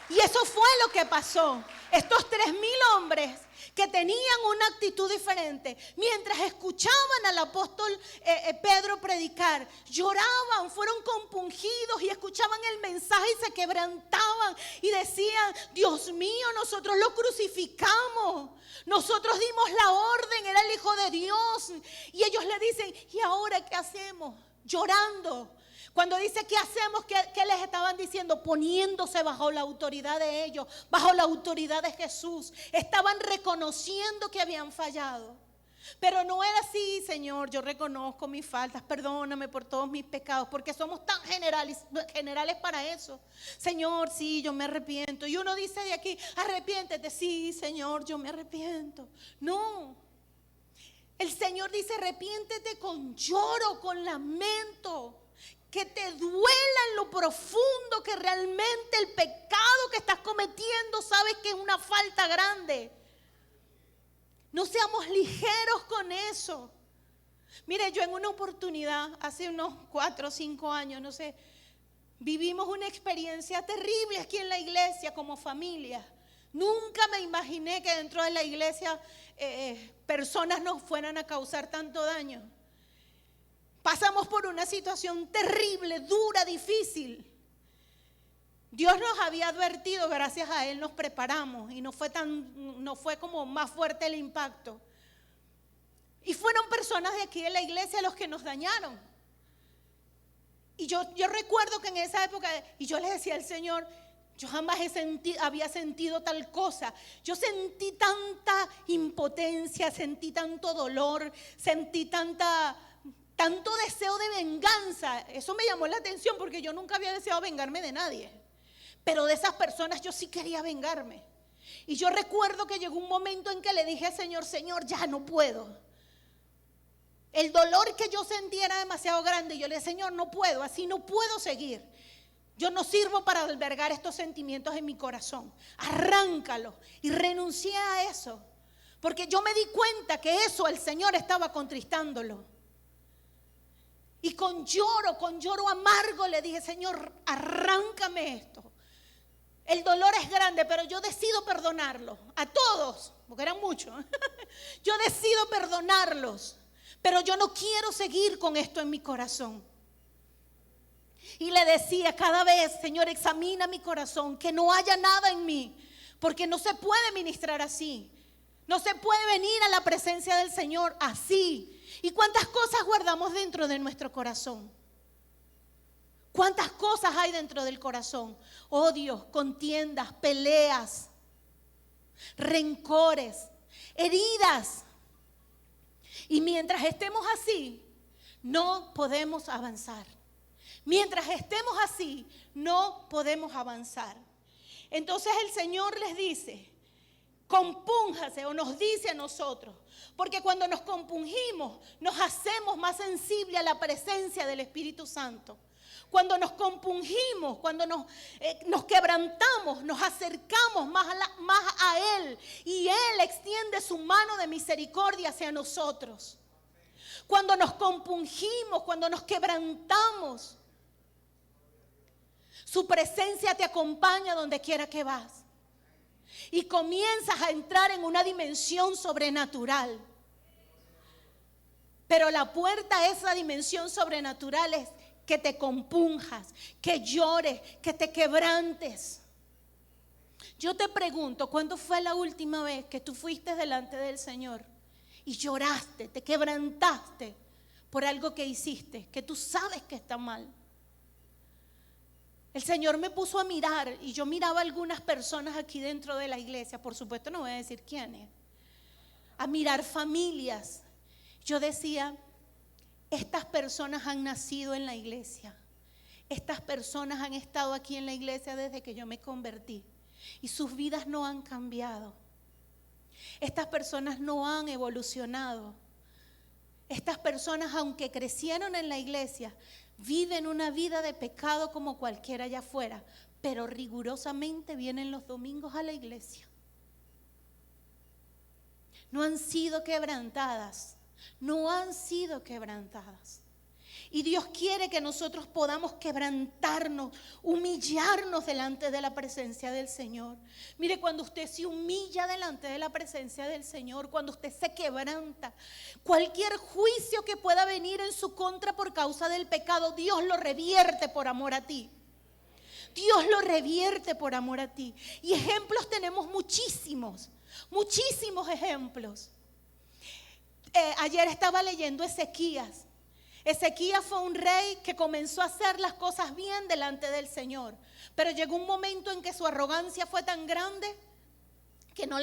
Y eso fue lo que pasó. Estos 3,000 hombres que tenían una actitud diferente, mientras escuchaban al apóstol Pedro predicar, lloraban, fueron compungidos y escuchaban el mensaje y se quebrantaban y decían: Dios mío, nosotros lo crucificamos, nosotros dimos la orden, era el Hijo de Dios. Y ellos le dicen: ¿y ahora qué hacemos? Llorando. Cuando dice ¿qué hacemos? ¿Qué les estaban diciendo? Poniéndose bajo la autoridad de ellos, bajo la autoridad de Jesús. Estaban reconociendo que habían fallado. Pero no era así: Señor, yo reconozco mis faltas, perdóname por todos mis pecados, porque somos tan generales para eso. Señor, sí, yo me arrepiento. Y uno dice de aquí: arrepiéntete. Sí, Señor, yo me arrepiento. No. El Señor dice: arrepiéntete con lloro, con lamento. Que te duela en lo profundo, que realmente el pecado que estás cometiendo sabes que es una falta grande. No seamos ligeros con eso. Mire, yo en una oportunidad, hace unos 4 o 5 años, no sé, vivimos una experiencia terrible aquí en la iglesia como familia. Nunca me imaginé que dentro de la iglesia personas nos fueran a causar tanto daño. Pasamos por una situación terrible, dura, difícil. Dios nos había advertido, gracias a Él nos preparamos y no fue como más fuerte el impacto. Y fueron personas de aquí de la iglesia los que nos dañaron. Y yo recuerdo que en esa época, y yo le decía al Señor: yo jamás había sentido tal cosa. Yo sentí tanta impotencia, sentí tanto dolor, sentí tanto deseo de venganza. Eso me llamó la atención porque yo nunca había deseado vengarme de nadie. Pero de esas personas yo sí quería vengarme. Y yo recuerdo que llegó un momento en que le dije al Señor: Señor, ya no puedo. El dolor que yo sentía era demasiado grande. Y yo le dije: Señor, no puedo, así no puedo seguir. Yo no sirvo para albergar estos sentimientos en mi corazón. Arráncalo. Y renuncié a eso. Porque yo me di cuenta que eso al Señor estaba contristándolo. Y con lloro amargo le dije: Señor, arráncame esto. El dolor es grande, pero yo decido perdonarlo. A todos, porque eran muchos. Yo decido perdonarlos. Pero yo no quiero seguir con esto en mi corazón. Y le decía cada vez: Señor, examina mi corazón, que no haya nada en mí. Porque no se puede ministrar así. No se puede venir a la presencia del Señor así. ¿Y cuántas cosas guardamos dentro de nuestro corazón? ¿Cuántas cosas hay dentro del corazón? Odios, contiendas, peleas, rencores, heridas. Y mientras estemos así, no podemos avanzar. Mientras estemos así, no podemos avanzar. Entonces el Señor les dice: compúnjase, o nos dice a nosotros, porque cuando nos compungimos nos hacemos más sensibles a la presencia del Espíritu Santo. Cuando nos compungimos, cuando nos quebrantamos, nos acercamos más a Él, y Él extiende su mano de misericordia hacia nosotros. Cuando nos compungimos, cuando nos quebrantamos, su presencia te acompaña donde quiera que vas. Y comienzas a entrar en una dimensión sobrenatural. Pero la puerta a esa dimensión sobrenatural es que te compunjas, que llores, que te quebrantes. Yo te pregunto, ¿cuándo fue la última vez que tú fuiste delante del Señor y lloraste, te quebrantaste por algo que hiciste, que tú sabes que está mal? El Señor me puso a mirar y yo miraba a algunas personas aquí dentro de la iglesia, por supuesto no voy a decir quiénes, a mirar familias. Yo decía: estas personas han nacido en la iglesia, estas personas han estado aquí en la iglesia desde que yo me convertí y sus vidas no han cambiado. Estas personas no han evolucionado. Estas personas, aunque crecieron en la iglesia, viven una vida de pecado como cualquiera allá afuera, pero rigurosamente vienen los domingos a la iglesia. No han sido quebrantadas, no han sido quebrantadas. Y Dios quiere que nosotros podamos quebrantarnos, humillarnos delante de la presencia del Señor. Mire, cuando usted se humilla delante de la presencia del Señor, cuando usted se quebranta, cualquier juicio que pueda venir en su contra por causa del pecado, Dios lo revierte por amor a ti. Dios lo revierte por amor a ti. Y ejemplos tenemos muchísimos, muchísimos ejemplos. Ayer estaba leyendo Ezequías. Ezequías fue un rey que comenzó a hacer las cosas bien delante del Señor. Pero llegó un momento en que su arrogancia fue tan grande que no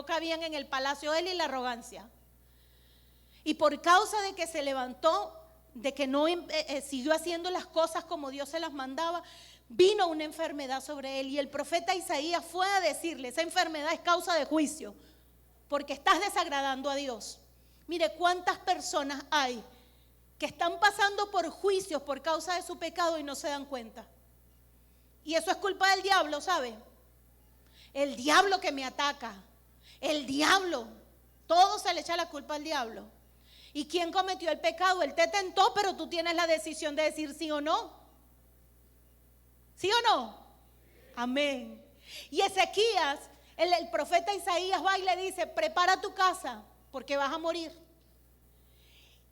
cabían en el palacio él y la arrogancia. Y por causa de que se levantó, de que no siguió haciendo las cosas como Dios se las mandaba, vino una enfermedad sobre él. Y el profeta Isaías fue a decirle: esa enfermedad es causa de juicio, porque estás desagradando a Dios. Mire cuántas personas hay que están pasando por juicios por causa de su pecado y no se dan cuenta. Y eso es culpa del diablo, ¿sabe? El diablo que me ataca, el diablo, todo se le echa la culpa al diablo. ¿Y quién cometió el pecado? Él te tentó, pero tú tienes la decisión de decir sí o no. ¿Sí o no? Amén. Y Ezequías, el profeta Isaías va y le dice: prepara tu casa porque vas a morir.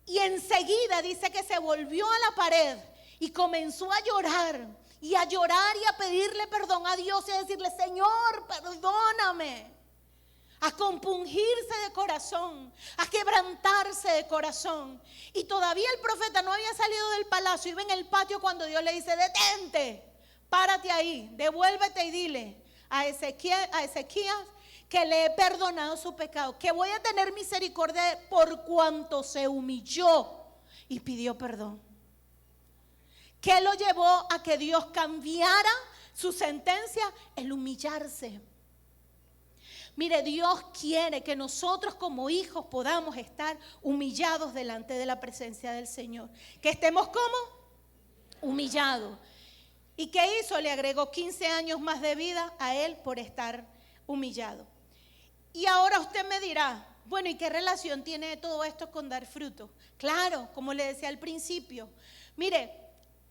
Y enseguida dice que se volvió a la pared y comenzó a llorar y a pedirle perdón a Dios y a decirle: Señor, perdóname. A compungirse de corazón, a quebrantarse de corazón. Y todavía el profeta no había salido del palacio, iba en el patio cuando Dios le dice: detente, párate ahí, devuélvete y dile a Ezequías que le he perdonado su pecado, que voy a tener misericordia por cuanto se humilló y pidió perdón. ¿Qué lo llevó a que Dios cambiara su sentencia? El humillarse. Mire, Dios quiere que nosotros como hijos podamos estar humillados delante de la presencia del Señor. Que estemos como humillados. ¿Y qué hizo? Le agregó 15 años más de vida a él por estar humillado. Y ahora usted me dirá: bueno, ¿y qué relación tiene todo esto con dar fruto? Claro, como le decía al principio. Mire,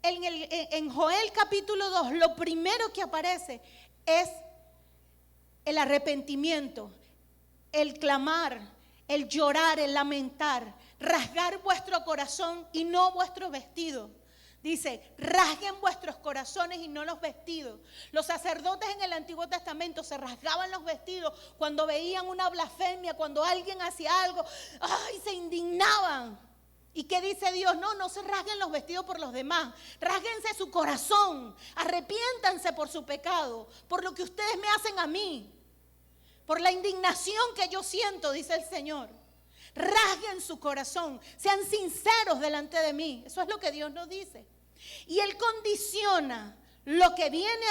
en Joel capítulo 2, lo primero que aparece es el arrepentimiento, el clamar, el llorar, el lamentar, rasgar vuestro corazón y no vuestro vestido. Dice: rasguen vuestros corazones y no los vestidos. Los sacerdotes en el Antiguo Testamento se rasgaban los vestidos cuando veían una blasfemia, cuando alguien hacía algo, ¡ay!, se indignaban. ¿Y qué dice Dios? No se rasguen los vestidos por los demás, rásguense su corazón, arrepiéntanse por su pecado, por lo que ustedes me hacen a mí, por la indignación que yo siento, dice el Señor. Rasguen su corazón, sean sinceros delante de mí. Eso es lo que Dios nos dice. Y Él condiciona lo que viene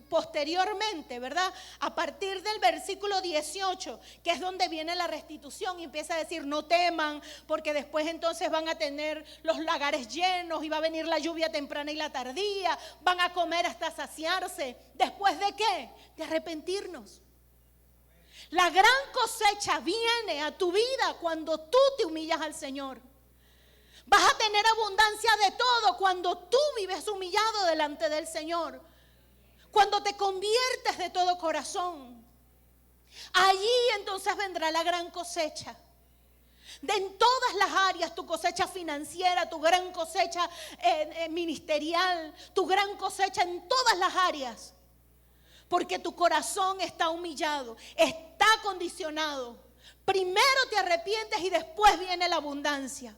posteriormente, ¿verdad? A partir del versículo 18, que es donde viene la restitución, y empieza a decir: no teman, porque después entonces van a tener los lagares llenos y va a venir la lluvia temprana y la tardía, van a comer hasta saciarse. ¿Después de qué? De arrepentirnos. La gran cosecha viene a tu vida cuando tú te humillas al Señor. Vas a tener abundancia de todo cuando tú vives humillado delante del Señor. Cuando te conviertes de todo corazón. Allí entonces vendrá la gran cosecha. En todas las áreas, tu cosecha financiera, tu gran cosecha ministerial, tu gran cosecha en todas las áreas. Porque tu corazón está humillado, está condicionado. Primero te arrepientes y después viene la abundancia.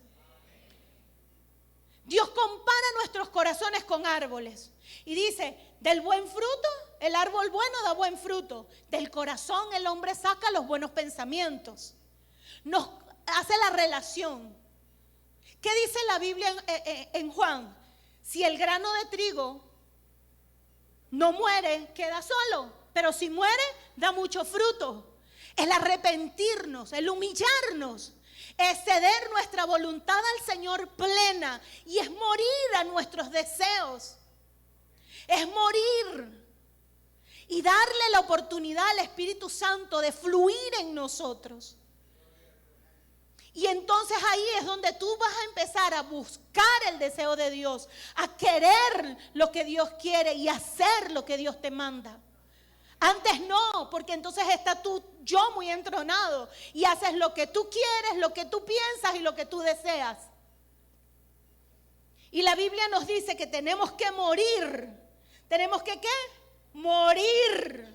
Dios compara nuestros corazones con árboles y dice: del buen fruto, el árbol bueno da buen fruto. Del corazón el hombre saca los buenos pensamientos. Nos hace la relación. ¿Qué dice la Biblia en Juan? Si el grano de trigo no muere, queda solo, pero si muere, da mucho fruto. El arrepentirnos, el humillarnos, es ceder nuestra voluntad al Señor plena y es morir a nuestros deseos. Es morir y darle la oportunidad al Espíritu Santo de fluir en nosotros. Y entonces ahí es donde tú vas a empezar a buscar el deseo de Dios, a querer lo que Dios quiere y hacer lo que Dios te manda. Antes no, porque entonces está tu yo muy entronado y haces lo que tú quieres, lo que tú piensas y lo que tú deseas. Y la Biblia nos dice que tenemos que morir. ¿Tenemos que qué? Morir.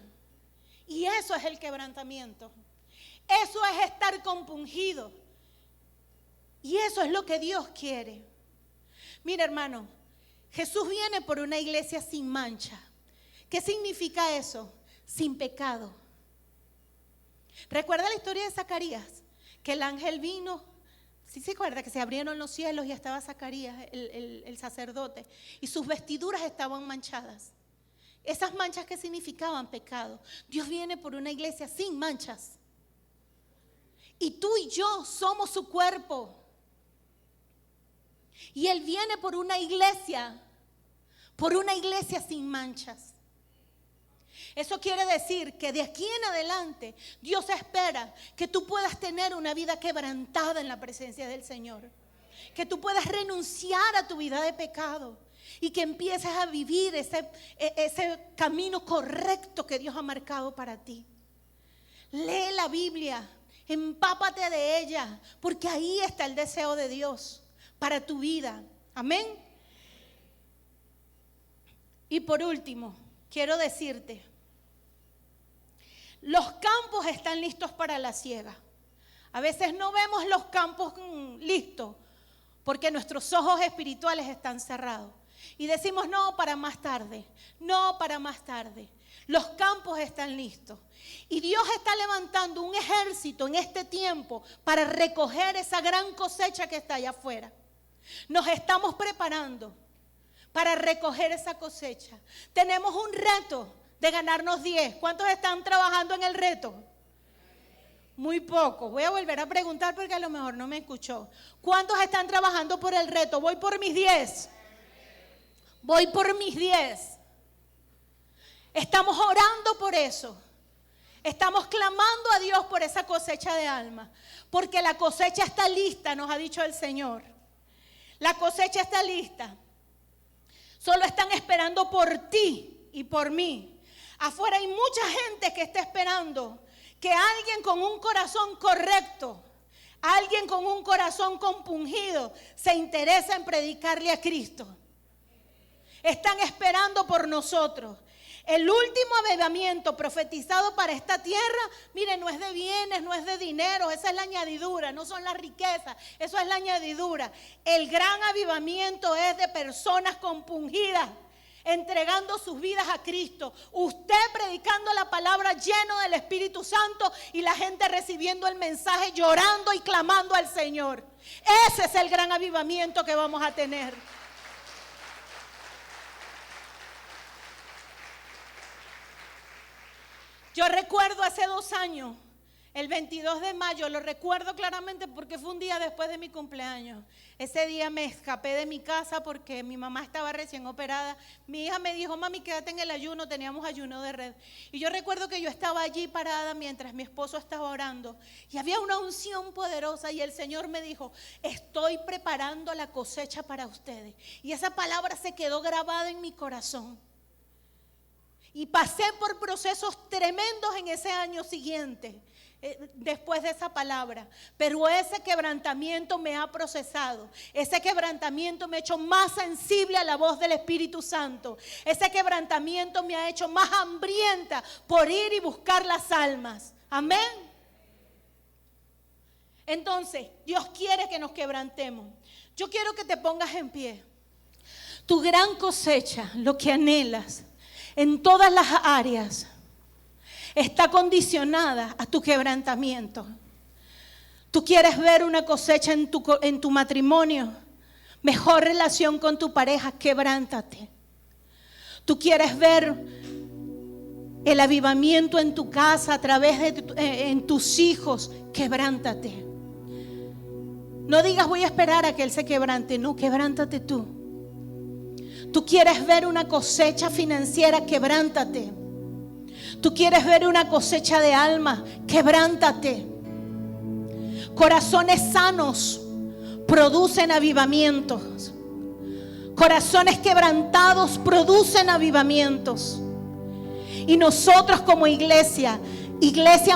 Y eso es el quebrantamiento. Eso es estar compungido. Y eso es lo que Dios quiere. Mira, hermano, Jesús viene por una iglesia sin mancha. ¿Qué significa eso? Sin pecado. ¿Recuerda la historia de Zacarías? Que el ángel vino, ¿sí se acuerda? Que se abrieron los cielos y estaba Zacarías, el sacerdote, y sus vestiduras estaban manchadas. Esas manchas, ¿qué significaban? Pecado. Dios viene por una iglesia sin manchas. Y tú y yo somos su cuerpo. Y Él viene por una iglesia sin manchas. Eso quiere decir que de aquí en adelante Dios espera que tú puedas tener una vida quebrantada en la presencia del Señor. Que tú puedas renunciar a tu vida de pecado y que empieces a vivir ese camino correcto que Dios ha marcado para ti. Lee la Biblia, empápate de ella, porque ahí está el deseo de Dios para tu vida. Amén. Y por último, quiero decirte, los campos están listos para la siega. A veces no vemos los campos listos porque nuestros ojos espirituales están cerrados. Y decimos, no, para más tarde, no, para más tarde. Los campos están listos. Y Dios está levantando un ejército en este tiempo para recoger esa gran cosecha que está allá afuera. Nos estamos preparando para recoger esa cosecha. Tenemos un reto de ganarnos 10. ¿Cuántos están trabajando en el reto? Muy pocos. Voy a volver a preguntar porque a lo mejor no me escuchó. ¿Cuántos están trabajando por el reto? Voy por mis 10. Voy por mis 10. Estamos orando por eso. Estamos clamando a Dios por esa cosecha de almas. Porque la cosecha está lista, nos ha dicho el Señor. La cosecha está lista. Solo están esperando por ti y por mí. Afuera hay mucha gente que está esperando que alguien con un corazón correcto, alguien con un corazón compungido, se interese en predicarle a Cristo. Están esperando por nosotros. El último avivamiento profetizado para esta tierra, mire, no es de bienes, no es de dinero, esa es la añadidura, no son las riquezas, eso es la añadidura. El gran avivamiento es de personas compungidas, entregando sus vidas a Cristo. Usted predicando la palabra lleno del Espíritu Santo y la gente recibiendo el mensaje, llorando y clamando al Señor. Ese es el gran avivamiento que vamos a tener. Yo recuerdo hace 2 años, el 22 de mayo, lo recuerdo claramente porque fue un día después de mi cumpleaños. Ese día me escapé de mi casa porque mi mamá estaba recién operada. Mi hija me dijo, mami, quédate en el ayuno, teníamos ayuno de red. Y yo recuerdo que yo estaba allí parada mientras mi esposo estaba orando. Y había una unción poderosa y el Señor me dijo, estoy preparando la cosecha para ustedes. Y esa palabra se quedó grabada en mi corazón. Y pasé por procesos tremendos en ese año siguiente, después de esa palabra. Pero ese quebrantamiento me ha procesado. Ese quebrantamiento me ha hecho más sensible a la voz del Espíritu Santo. Ese quebrantamiento me ha hecho más hambrienta por ir y buscar las almas. Amén. Entonces, Dios quiere que nos quebrantemos. Yo quiero que te pongas en pie. Tu gran cosecha, lo que anhelas, en todas las áreas, está condicionada a tu quebrantamiento. Tú quieres ver una cosecha en tu matrimonio, mejor relación con tu pareja, quebrántate. Tú quieres ver el avivamiento en tu casa a través de en tus hijos, quebrántate. No digas voy a esperar a que él se quebrante, no, quebrántate tú. Tú quieres ver una cosecha financiera, quebrántate. Tú quieres ver una cosecha de alma, quebrántate. Corazones sanos producen avivamientos. Corazones quebrantados producen avivamientos. Y nosotros como iglesia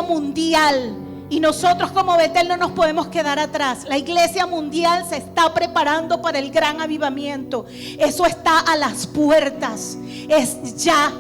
mundial, y nosotros como Betel no nos podemos quedar atrás. La iglesia mundial se está preparando para el gran avivamiento. Eso está a las puertas. Es ya.